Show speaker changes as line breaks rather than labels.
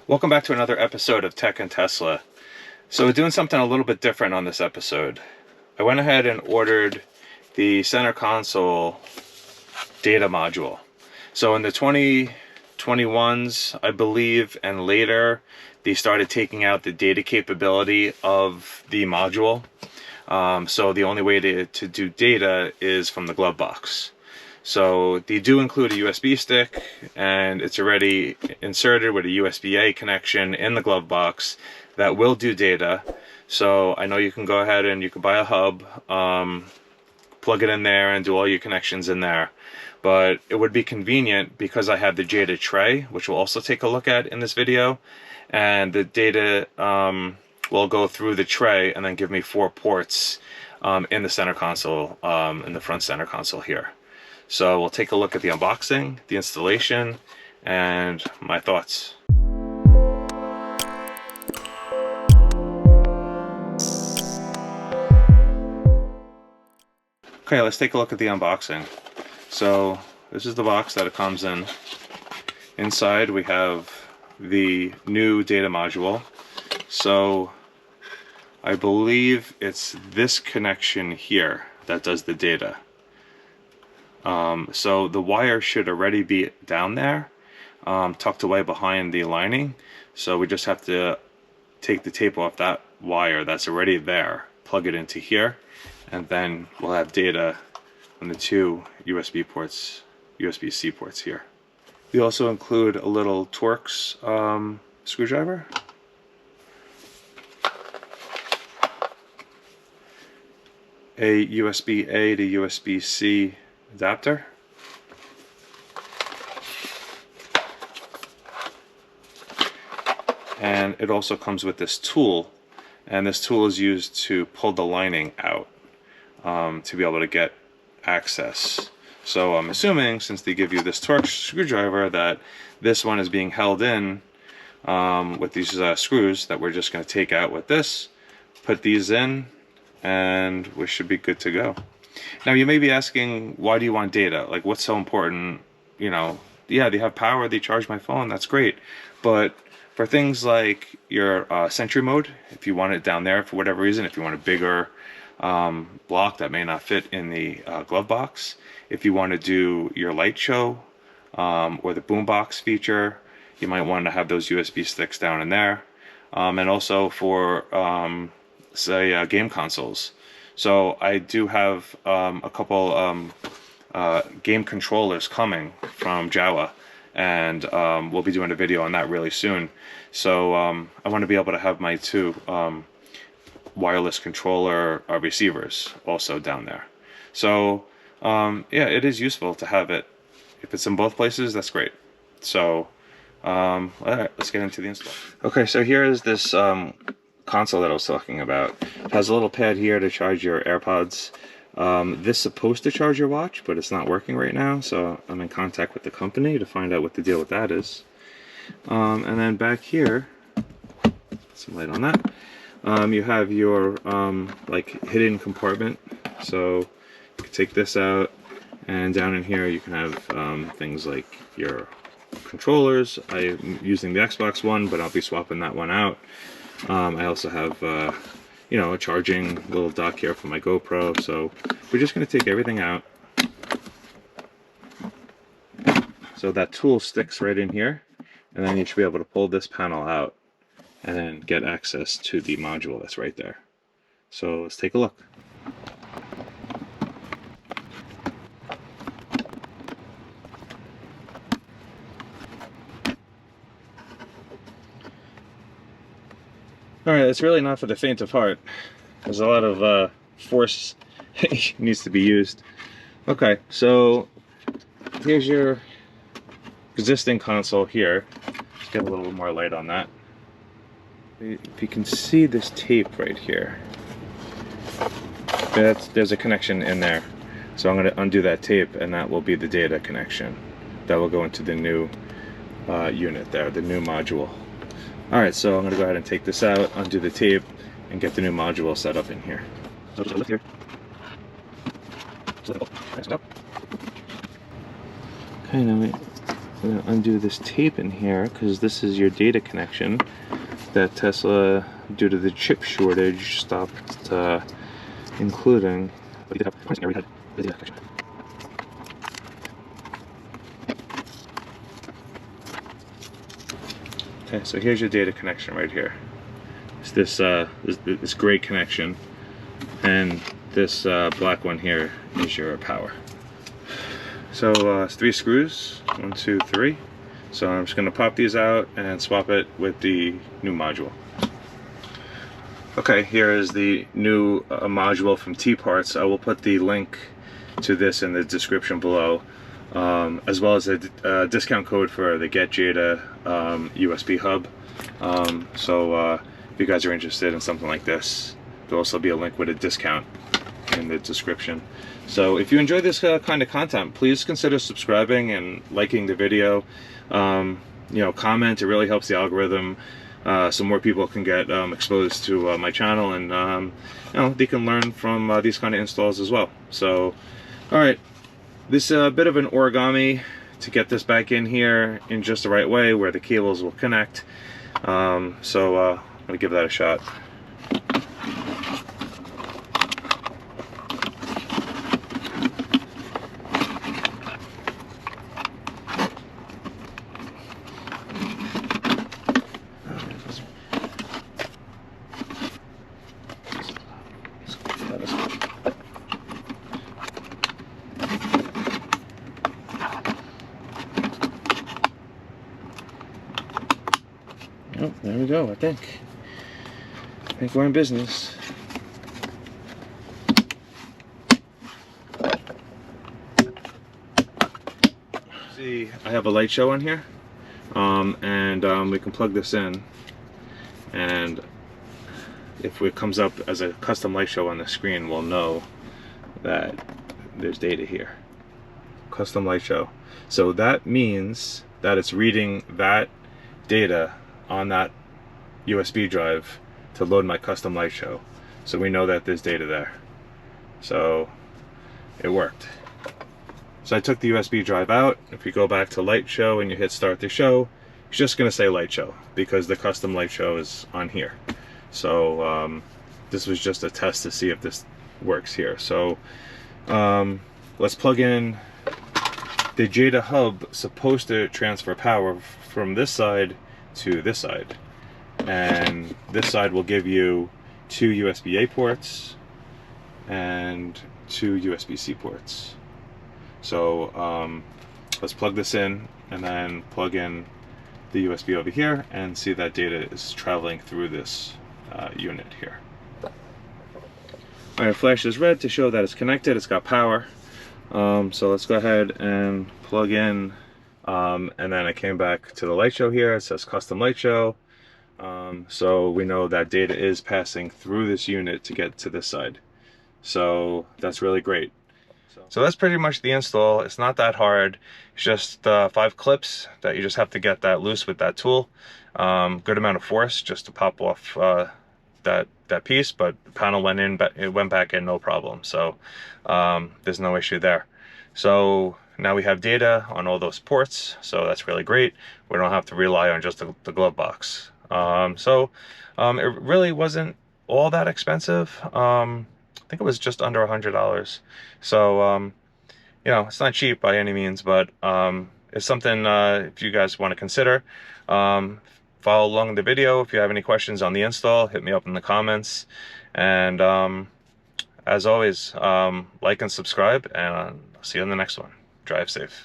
Welcome back to another episode of Tech and Tesla. So we're doing something a little bit different on this episode. I went ahead and ordered the center console data module. So in the 2021s, I believe, and later, they started taking out the data capability of the module. So the only way to do data is from the glove box. So they do include a USB stick, and it's already inserted with a USB-A connection in the glove box that will do data. So I know you can go ahead and you can buy a hub, plug it in there and do all your connections in there. But it would be convenient because I have the Jeda tray, which we'll also take a look at in this video. And the data will go through the tray and then give me 4 ports in the center console, in the front center console here. So we'll take a look at the unboxing, the installation, and my thoughts. Okay, let's take a look at the unboxing. So this is the box that it comes in. Inside we have the new data module. So I believe it's this connection here that does the data. So the wire should already be down there, tucked away behind the lining. So we just have to take the tape off that wire that's already there, plug it into here, and then we'll have data on the 2 USB ports, USB-C ports here. We also include a little Torx screwdriver. A USB-A to USB-C adapter, and it also comes with this tool, and this tool is used to pull the lining out to be able to get access. So I'm assuming, since they give you this Torx screwdriver, that this one is being held in with these screws that we're just going to take out with this, put these in, and we should be good to go. Now you may be asking, why do you want data? Like, what's so important? You know, yeah, they have power, they charge my phone, that's great. But for things like your Sentry mode, if you want it down there for whatever reason, if you want a bigger block that may not fit in the glove box, if you want to do your light show or the boombox feature, you might want to have those USB sticks down in there. And also for, say, game consoles. So I do have a couple game controllers coming from Jeda, and we'll be doing a video on that really soon. So I want to be able to have my 2 wireless controller receivers also down there. So yeah, it is useful to have it. If it's in both places, that's great. So all right, let's get into the install. Okay, so here is this console that I was talking about. It has a little pad here to charge your AirPods. This is supposed to charge your watch, but it's not working right now, so I'm in contact with the company to find out what the deal with that is. And then back here, some light on that, you have your like hidden compartment. So you can take this out, and down in here you can have things like your controllers. I'm using the Xbox one, but I'll be swapping that one out. I also have, you know, a charging little dock here for my GoPro. So we're just going to take everything out. So that tool sticks right in here, and then you should be able to pull this panel out and then get access to the module that's right there. So let's take a look. Alright, it's really not for the faint of heart. There's a lot of force needs to be used. Okay, so here's your existing console here. Let's get a little more light on that. If you can see this tape right here, there's a connection in there. So I'm going to undo that tape, and that will be the data connection. That will go into the new unit there, the new module. Alright, so I'm going to go ahead and take this out, undo the tape, and get the new module set up in here. So just lift here. Okay, now I'm gonna undo this tape in here because this is your data connection that Tesla, due to the chip shortage, stopped including. Okay, so here's your data connection right here. It's this gray connection, and this black one here is your power. So it's 3 screws, 1, 2, 3. So I'm just going to pop these out and swap it with the new module. Okay, here is the new module from T-Parts. I will put the link to this in the description below, as well as a discount code for the Get Jeda USB hub. So if you guys are interested in something like this, there'll also be a link with a discount in the description. So if you enjoy this kind of content, please consider subscribing and liking the video. You know, comment. It really helps the algorithm, so more people can get exposed to my channel, and you know, they can learn from these kind of installs as well. So, all right, this is a bit of an origami to get this back in here in just the right way where the cables will connect. So I'm gonna give that a shot. Oh, there we go. I think we're in business. See, I have a light show in here, and we can plug this in, and if it comes up as a custom light show on the screen, we'll know that there's data here. Custom light show. So that means that it's reading that data on that USB drive to load my custom light show. So we know that there's data there. So it worked. So I took the USB drive out. If you go back to light show and you hit start the show, it's just gonna say light show because the custom light show is on here. So this was just a test to see if this works here. So let's plug in the Jeda Hub. Supposed to transfer power from this side to this side, and this side will give you 2 USB-A ports and 2 USB-C ports. So let's plug this in and then plug in the USB over here and see that data is traveling through this unit here. Alright, flash is red to show that it's connected, it's got power. So let's go ahead and plug in, and then I came back to the light show here. It says custom light show. So we know that data is passing through this unit to get to this side. So that's really great. So that's pretty much the install. It's not that hard. It's just 5 clips that you just have to get that loose with that tool. Good amount of force just to pop off that piece, but the panel went in, but it went back in no problem. So there's no issue there. So now we have data on all those ports, so that's really great. We don't have to rely on just the glove box. It really wasn't all that expensive. I think it was just under $100. So you know, it's not cheap by any means, but it's something if you guys want to consider. Follow along the video. If you have any questions on the install, hit me up in the comments. And as always, like and subscribe, and I'll see you in the next one. Drive safe.